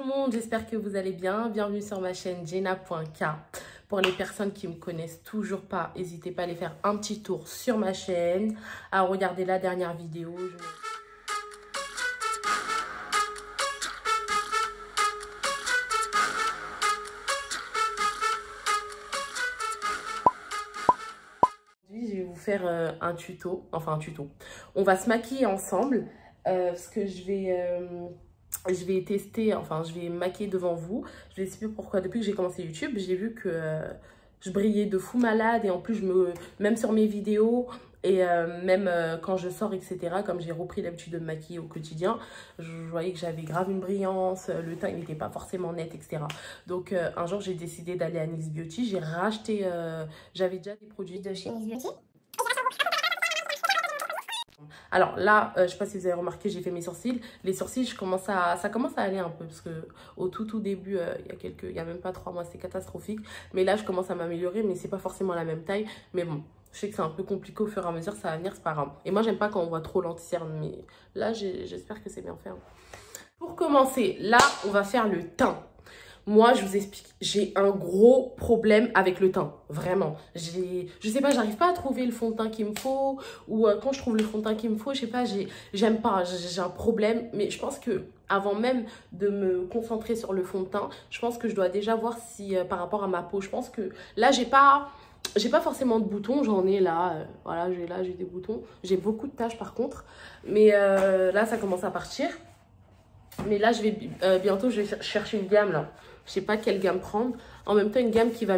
le monde, j'espère que vous allez bien. Bienvenue sur ma chaîne Jenna.k. Pour les personnes qui ne me connaissent toujours pas, n'hésitez pas à aller faire un petit tour sur ma chaîne, à regarder la dernière vidéo. Aujourd'hui, je vais vous faire un tuto, On va se maquiller ensemble parce que je vais tester, je vais me maquiller devant vous. Je vais expliquer pourquoi. Depuis que j'ai commencé YouTube, j'ai vu que je brillais de fou malade. Et en plus, même sur mes vidéos et même quand je sors, etc., comme j'ai repris l'habitude de me maquiller au quotidien, je voyais que j'avais grave une brillance. Le teint, il n'était pas forcément net, etc. Donc, un jour, j'ai décidé d'aller à NYX Beauty. J'ai racheté, j'avais déjà des produits de chez NYX Beauty. Alors là, je ne sais pas si vous avez remarqué, j'ai fait mes sourcils. Les sourcils, ça commence à aller un peu parce que au tout début, il y a même pas 3 mois, c'est catastrophique. Mais là, je commence à m'améliorer, mais c'est pas forcément la même taille. Mais bon, je sais que c'est un peu compliqué au fur et à mesure, ça va venir, c'est pas grave. Et moi, j'aime pas quand on voit trop l'anti-cerne, mais là, j'espère que c'est bien fait. Pour commencer, là, on va faire le teint. Moi, je vous explique, j'ai un gros problème avec le teint, vraiment. Je sais pas, j'arrive pas à trouver le fond de teint qu'il me faut, ou quand je trouve le fond de teint qu'il me faut, je sais pas, j'aime pas, j'ai un problème. Mais je pense que avant même de me concentrer sur le fond de teint, je pense que je dois déjà voir si, par rapport à ma peau, je pense que là, j'ai pas forcément de boutons, j'en ai là, voilà, j'ai des boutons. J'ai beaucoup de taches par contre, mais là, ça commence à partir. Mais là, bientôt, je vais chercher une gamme là. Je sais pas quelle gamme prendre. En même temps, une gamme qui va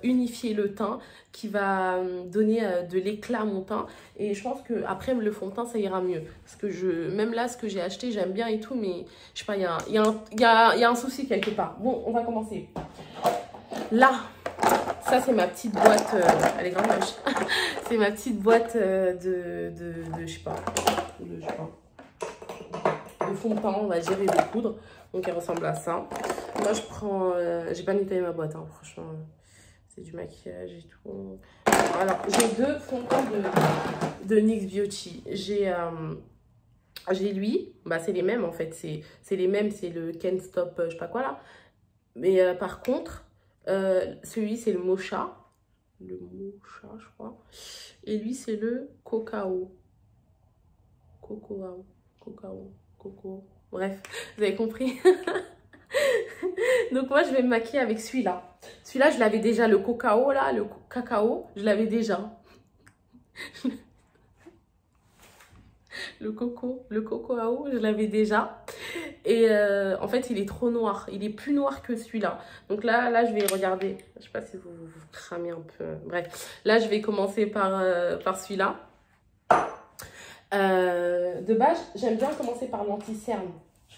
unifier le teint, qui va donner de l'éclat à mon teint. Et je pense qu'après, le fond de teint, ça ira mieux. Parce que même là, ce que j'ai acheté, j'aime bien et tout. Mais je sais pas, il y a un souci quelque part. Bon, on va commencer. Là, ça, c'est ma petite boîte. Elle est grave moche. C'est ma petite boîte je sais pas. De fond de teint, on va dire, et de poudre. Donc, elle ressemble à ça. Moi, je prends... j'ai pas nettoyé ma boîte, hein, franchement. C'est du maquillage et tout. Alors, j'ai 2 fonds de teint de NYX Beauty. J'ai lui. Bah, c'est les mêmes, en fait. C'est les mêmes. C'est le Can't Stop, je sais pas quoi, là. Mais par contre, celui, c'est le Mocha. Le Mocha, je crois. Et lui, c'est le Cacao. Coco. Bref, vous avez compris. Donc moi, je vais me maquiller avec celui-là. Celui-là, je l'avais déjà. Le cacao, là, le cacao, je l'avais déjà. Le cacao, je l'avais déjà. Et en fait, il est trop noir. Il est plus noir que celui-là. Donc là, je vais regarder. Je sais pas si vous cramez un peu. Bref, là, je vais commencer par celui-là. De base, j'aime bien commencer par l'anti-cerne.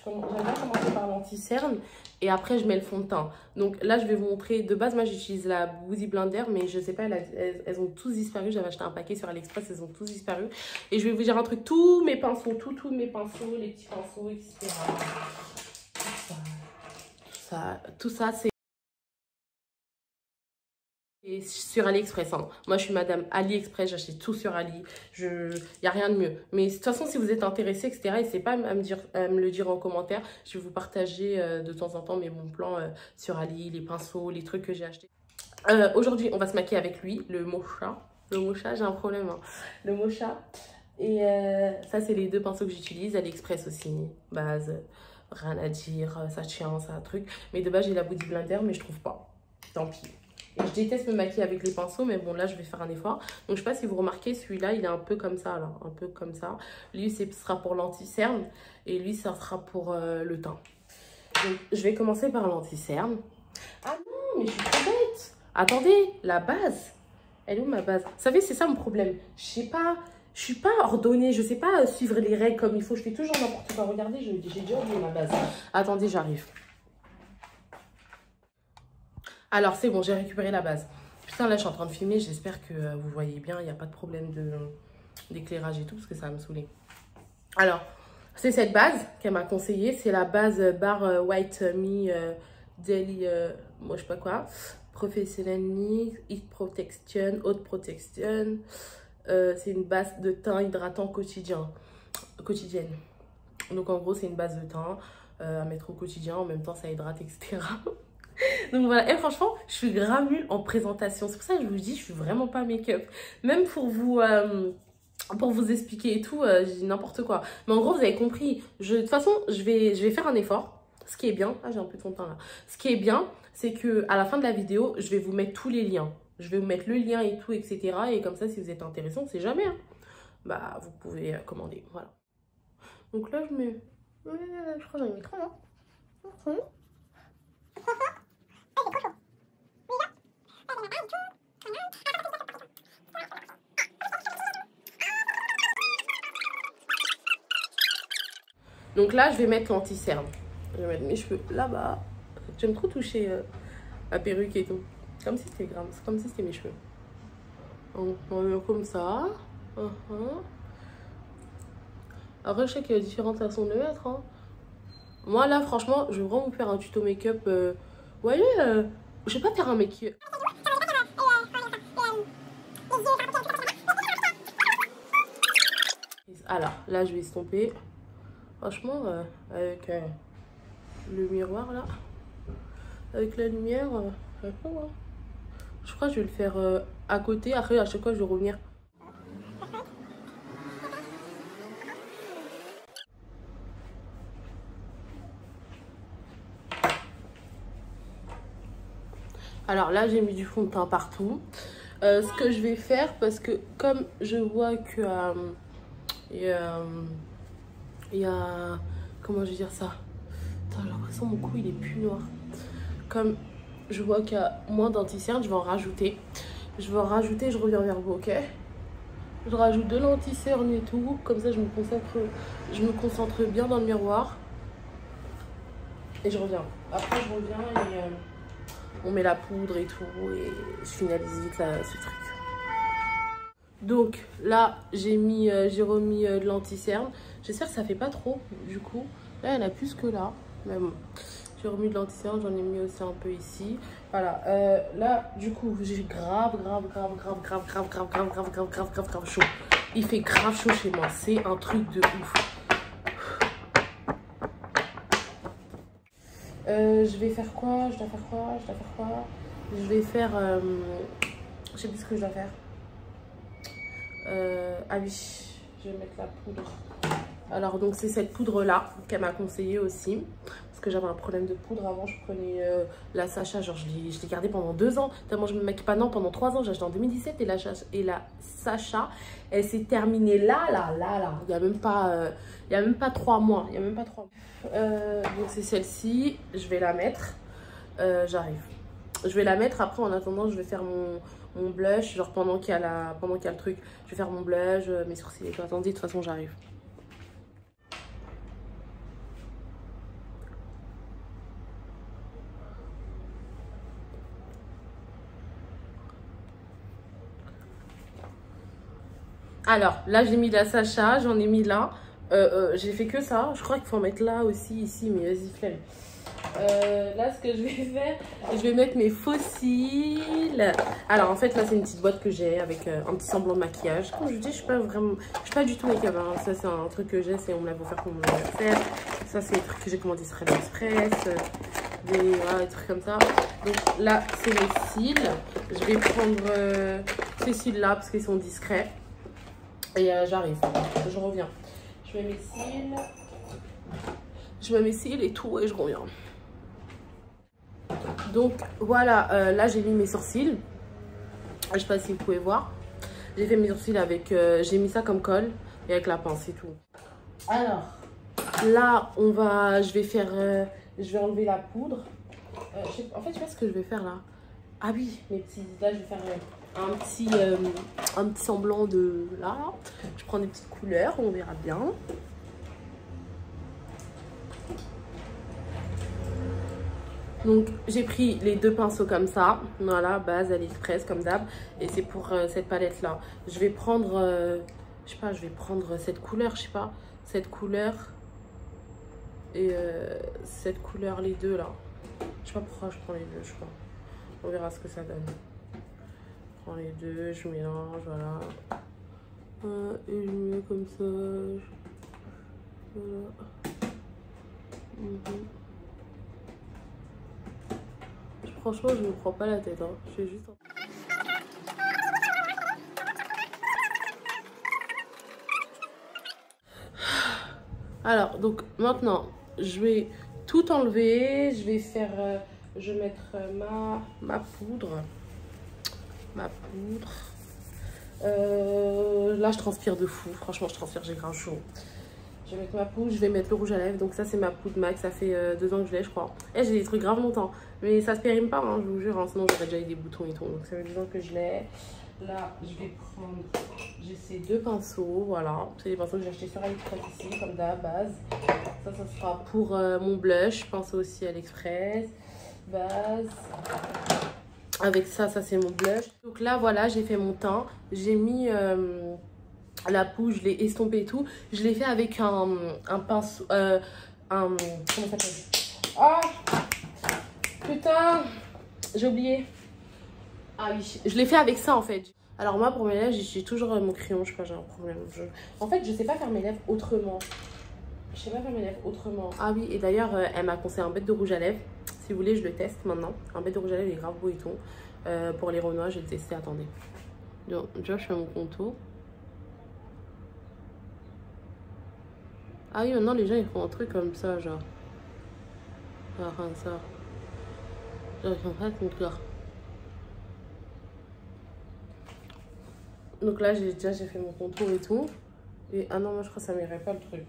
J'aime bien commencer par l'anti-cerne et après je mets le fond de teint. Donc là, je vais vous montrer. De base, moi j'utilise la Beauty Blender, mais je sais pas, elles ont tous disparu. J'avais acheté un paquet sur AliExpress, elles ont tous disparu. Et je vais vous dire un truc, tous mes pinceaux, tous mes pinceaux, les petits pinceaux, etc. Tout ça, c'est sur AliExpress, hein. Moi, je suis madame AliExpress, j'achète tout sur Ali. Il n'y a rien de mieux. Mais de toute façon, si vous êtes intéressé, etc., n'hésitez pas à me le dire en commentaire. Je vais vous partager de temps en temps mes bons plans sur Ali, les pinceaux, les trucs que j'ai achetés. Aujourd'hui, on va se maquiller avec lui, le Mocha. Le Mocha, j'ai un problème, hein. Le Mocha. Et ça, c'est les 2 pinceaux que j'utilise. AliExpress aussi, base, rien à dire, ça tient, ça un truc. Mais de base, j'ai la Beauty Blender, mais je trouve pas. Tant pis. Et je déteste me maquiller avec les pinceaux, mais bon, là, je vais faire un effort. Donc, je sais pas si vous remarquez, celui-là, il est un peu comme ça, là. Un peu comme ça. Lui, ce sera pour l'anti-cerne. Et lui, ça sera pour le teint. Donc, je vais commencer par l'anti-cerne. Ah non, mais je suis trop bête. Attendez, la base. Elle est où, ma base? Vous savez, c'est ça mon problème. Je suis pas ordonnée. Je sais pas suivre les règles comme il faut. Je fais toujours n'importe quoi. Regardez, j'ai déjà oublié ma base. Attendez, j'arrive. Alors, c'est bon, j'ai récupéré la base. Putain, là, je suis en train de filmer. J'espère que vous voyez bien. Il n'y a pas de problème d'éclairage et tout, parce que ça va me saouler. Alors, c'est cette base qu'elle m'a conseillée. C'est la base Bar White Me Daily, moi, je sais pas quoi. Professionnel NYX, Heat Protection, Haute Protection. C'est une base de teint hydratant quotidienne. Donc, en gros, c'est une base de teint. à mettre au quotidien. En même temps, ça hydrate, etc. Donc voilà, et franchement, je suis grave nulle en présentation. C'est pour ça que je vous dis, je suis vraiment pas make-up. Même pour vous expliquer et tout, je dis n'importe quoi. Mais en gros, vous avez compris. De toute façon, je vais faire un effort. Ce qui est bien, ah j'ai un peu de fond de teint là. Ce qui est bien, c'est que à la fin de la vidéo, je vais vous mettre tous les liens. Je vais vous mettre le lien et tout, etc. Et comme ça, si vous êtes intéressé, on sait jamais, hein, bah vous pouvez commander. Voilà. Donc là, je mets. Je crois que j'en ai mis 3, non? Donc là, je vais mettre l'anti-cerne. Je vais mettre mes cheveux là-bas. J'aime trop toucher la perruque et tout. Comme si c'était grave. C'est comme si c'était mes cheveux. Donc, on met comme ça. Après, je sais qu'il y a différentes façons de le mettre. Hein. Moi, là, franchement, je vais vraiment vous faire un tuto make-up. Vous voyez, je vais pas faire un make-up. Alors, là, je vais estomper. Franchement, avec le miroir, là. Avec la lumière, je crois que je vais le faire à côté. Après, à chaque fois, je vais revenir. Alors là, j'ai mis du fond de teint partout. Ce que je vais faire, parce que comme je vois que il y a... Comment je vais dire ça? Attends, j'ai l'impression que mon cou, il est plus noir. Comme je vois qu'il y a moins d'anti-cerne, je vais en rajouter. Je vais en rajouter, je reviens vers vous, ok? Je rajoute de l'anti-cerne et tout. Comme ça, je me concentre bien dans le miroir. Et je reviens. Après, je reviens et on met la poudre et tout. Et je finalise vite là, ce truc. Donc là, j'ai remis de l'anti-cerne. J'espère que ça fait pas trop, du coup. Là, il y en a plus que là. Mais bon, j'ai remis de l'anti-cerne. J'en ai mis aussi un peu ici. Voilà. Là, du coup, j'ai grave chaud. Il fait grave chaud chez moi. C'est un truc de ouf. Je vais faire quoi? Je dois faire quoi? Je vais faire... je sais plus ce que je dois faire. Ah oui, je vais mettre la poudre. Alors donc c'est cette poudre là qu'elle m'a conseillé aussi. Parce que j'avais un problème de poudre avant. Je prenais la Sacha, genre je l'ai gardée pendant 2 ans. Tellement je me maquille pas, non, pendant 3 ans. J'ai acheté en 2017 et la Sacha, elle s'est terminée là. Il n'y a même pas 3 mois. Il y a même pas 3 mois. Donc c'est celle-ci. Je vais la mettre. J'arrive. Je vais la mettre. Après en attendant je vais faire mon blush. Genre pendant qu'il y a le truc. Je vais faire mon blush, mes sourcils et tout. Attendez, de toute façon j'arrive. Alors, là, j'ai mis de la Sacha, j'en ai mis là. J'ai fait que ça. Je crois qu'il faut en mettre là aussi, ici, mais vas-y, flemme. Là, ce que je vais faire, je vais mettre mes faux cils. Alors, en fait, là, c'est une petite boîte que j'ai avec un petit semblant de maquillage. Comme je vous dis, je suis pas du tout make-up. Hein. Ça, c'est un truc que j'ai, c'est on me l'a offert pour mon anniversaire. Ça, c'est des trucs que j'ai commandé sur AliExpress. Voilà, des trucs comme ça. Donc là, c'est mes cils. Je vais prendre ces cils-là parce qu'ils sont discrets. Et j'arrive, je reviens. Je mets mes cils et tout et je reviens. Donc voilà, là j'ai mis mes sourcils. Je sais pas si vous pouvez voir. J'ai fait mes sourcils avec, j'ai mis ça comme colle et avec la pince et tout. Alors là je vais enlever la poudre. En fait je sais pas ce que je vais faire là. Ah oui, là je vais faire un petit semblant de là. Je prends des petites couleurs, on verra bien. Donc j'ai pris les 2 pinceaux comme ça, voilà, base AliExpress comme d'hab, et c'est pour cette palette là. Je vais prendre, je sais pas, je vais prendre cette couleur, je sais pas, cette couleur et cette couleur, les deux là. Je sais pas pourquoi je prends les deux, je sais pas. On verra ce que ça donne. Je prends les deux, je mélange, voilà. Et je mets comme ça. Voilà. Franchement, je me prends pas la tête, hein. Je fais juste... Alors, donc maintenant, je vais tout enlever. Je vais faire... je vais mettre ma poudre. Ma poudre. Là, je transpire de fou. Franchement, je transpire, j'ai grave chaud. Je vais mettre ma poudre, je vais mettre le rouge à lèvres. Donc ça, c'est ma poudre MAC. Ça fait 2 ans que je l'ai, je crois. Et j'ai des trucs grave longtemps. Mais ça se périme pas, hein, je vous jure. Hein, sinon, j'aurais déjà eu des boutons et tout. Donc ça fait 2 ans que je l'ai. Là, je vais prendre... J'ai ces 2 pinceaux, voilà. C'est des pinceaux que j'ai achetés sur AliExpress ici, comme d'hab, base. Ça sera pour mon blush. Pinceau aussi AliExpress. Base. Avec ça, ça c'est mon blush. Donc là, voilà, j'ai fait mon teint. J'ai mis la poudre, je l'ai estompé et tout. Je l'ai fait avec un pinceau... comment ça s'appelle? Ah! Putain! J'ai oublié. Ah oui, je l'ai fait avec ça en fait. Alors moi pour mes lèvres, j'ai toujours mon crayon, je sais pas, j'ai un problème. En fait, je sais pas faire mes lèvres autrement. Je sais pas faire mes lèvres autrement. Ah oui, et d'ailleurs, elle m'a conseillé un bête de rouge à lèvres. Si vous voulez, je le teste maintenant. Un bête de rouge à lèvres, il est grave beau et tout. Pour les Renois, je vais le tester, attendez. Donc, déjà, je fais mon contour. Ah oui, maintenant, les gens, ils font un truc comme ça, genre. Genre comme ça. Genre, ils font pas de contour. Donc là, j'ai fait mon contour et tout. Et ah non, moi, je crois que ça m'irait pas le truc.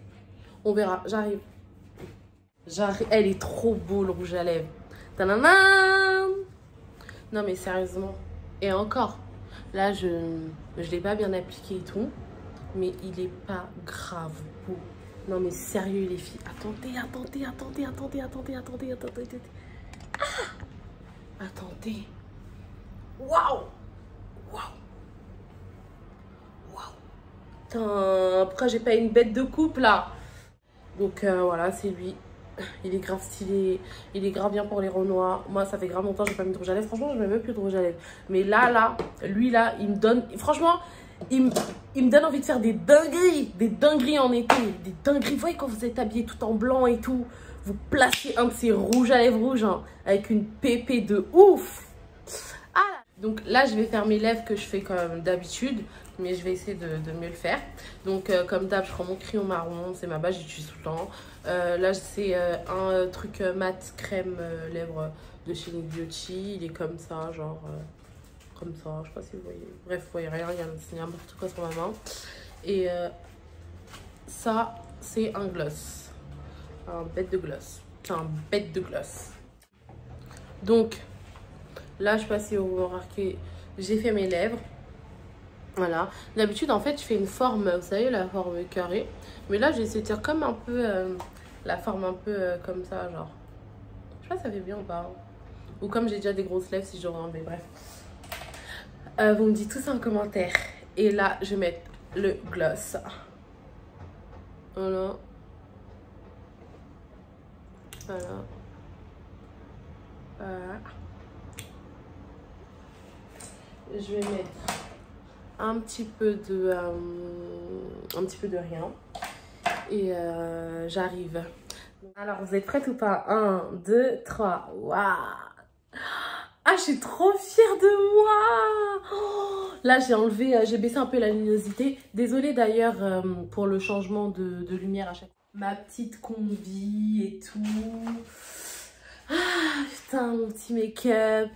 On verra, j'arrive. Elle est trop beau, le rouge à lèvres. Tadam! Non, mais sérieusement. Et encore, là, je l'ai pas bien appliqué et tout. Mais il est pas grave beau. Non, mais sérieux, les filles. Attendez. Ah! Attendez. Waouh! Putain, pourquoi j'ai pas une bête de coupe là? Donc voilà, c'est lui. Il est grave stylé, il est grave bien pour les Renois. Moi, ça fait grave longtemps que j'ai pas mis de rouge à lèvres. Franchement, je mets même plus de rouge à lèvres. Mais là, lui là, il me donne... Franchement, il me donne envie de faire des dingueries en été. Des dingueries. Vous voyez quand vous êtes habillé tout en blanc et tout, vous placez un de ces rouges à lèvres rouges hein, avec une pépée de ouf. Ah là. Donc là, je vais faire mes lèvres que je fais comme d'habitude. Mais je vais essayer de mieux le faire. Donc comme d'hab, je prends mon crayon marron. C'est ma base, j'utilise tout le temps. Là, c'est un truc mat crème lèvres de chez Nick Beauty. Il est comme ça, genre comme ça. Je sais pas si vous voyez. Bref, vous voyez rien. Il y a n'importe quoi sur ma main. Et ça, c'est un gloss. Un bête de gloss. C'est un bête de gloss. Donc là, je sais pas si vous remarquez, j'ai fait mes lèvres. Voilà, d'habitude en fait je fais une forme, vous savez la forme carrée. Mais là j'ai essayé de faire comme un peu, la forme un peu comme ça genre. Je sais pas si ça fait bien ou pas. Ou comme j'ai déjà des grosses lèvres si j'aurais enlevé, bref. Vous me dites tout ça en commentaire. Et là je vais mettre le gloss. Voilà. Je vais mettre un petit peu de rien et j'arrive. Alors vous êtes prêtes ou pas? 1, 2, 3. Waouh! Ah, je suis trop fière de moi! Oh, là j'ai enlevé, j'ai baissé un peu la luminosité. Désolée d'ailleurs pour le changement de lumière à chaque fois. Ma petite combi et tout. Ah putain, mon petit make-up.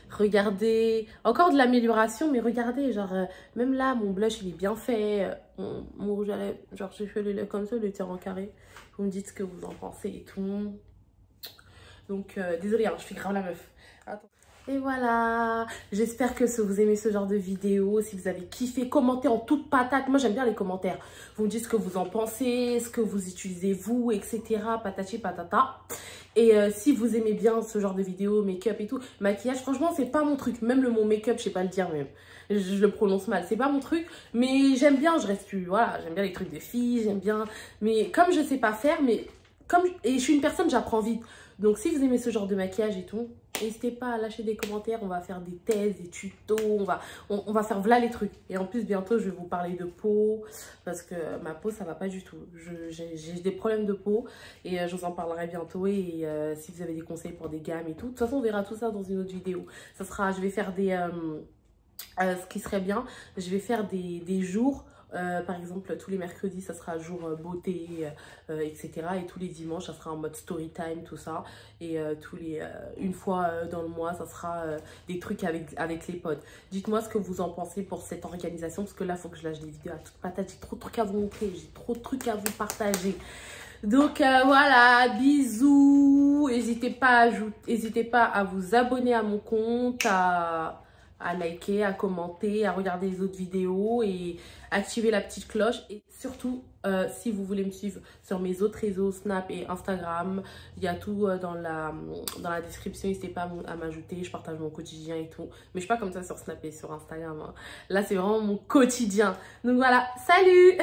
Regardez, encore de l'amélioration, mais regardez, genre, même là, mon blush, il est bien fait. Mon rouge à lèvres, genre, j'ai fait le lait comme ça, le tir en carré. Vous me dites ce que vous en pensez et tout. Donc, désolée, hein, je fais grave la meuf. Attends. Et voilà, j'espère que vous aimez ce genre de vidéo. Si vous avez kiffé, commentez en toute patate. Moi, j'aime bien les commentaires. Vous me dites ce que vous en pensez, ce que vous utilisez vous, etc. Patati patata. Et si vous aimez bien ce genre de vidéo, make-up et tout, maquillage, franchement, c'est pas mon truc. Même le mot make-up, je sais pas le dire même. Je le prononce mal, c'est pas mon truc. Mais j'aime bien, je reste plus, voilà, j'aime bien les trucs de filles, j'aime bien. Mais comme je sais pas faire, et je suis une personne, j'apprends vite. Donc si vous aimez ce genre de maquillage et tout, N'hésitez pas à lâcher des commentaires, on va faire des thèses, des tutos, on va faire voilà les trucs. Et en plus, bientôt, je vais vous parler de peau, parce que ma peau, ça va pas du tout. J'ai des problèmes de peau, et je vous en parlerai bientôt. Et si vous avez des conseils pour des gammes et tout, de toute façon, on verra tout ça dans une autre vidéo. Ça sera, je vais faire ce qui serait bien, je vais faire des jours. Par exemple, tous les mercredis, ça sera jour beauté, etc. Et tous les dimanches, ça sera en mode story time, tout ça. Et une fois dans le mois, ça sera des trucs avec les potes. Dites-moi ce que vous en pensez pour cette organisation, parce que là, il faut que je lâche des vidéos à toute patate. J'ai trop de trucs à vous montrer, j'ai trop de trucs à vous partager. Donc voilà, bisous. N'hésitez pas à vous abonner à mon compte, à liker, à commenter, à regarder les autres vidéos et activer la petite cloche. Et surtout, si vous voulez me suivre sur mes autres réseaux, Snap et Instagram, il y a tout dans la description. N'hésitez pas à m'ajouter, je partage mon quotidien et tout. Mais je suis pas comme ça sur Snap et sur Instagram, hein. Là, c'est vraiment mon quotidien. Donc voilà, salut!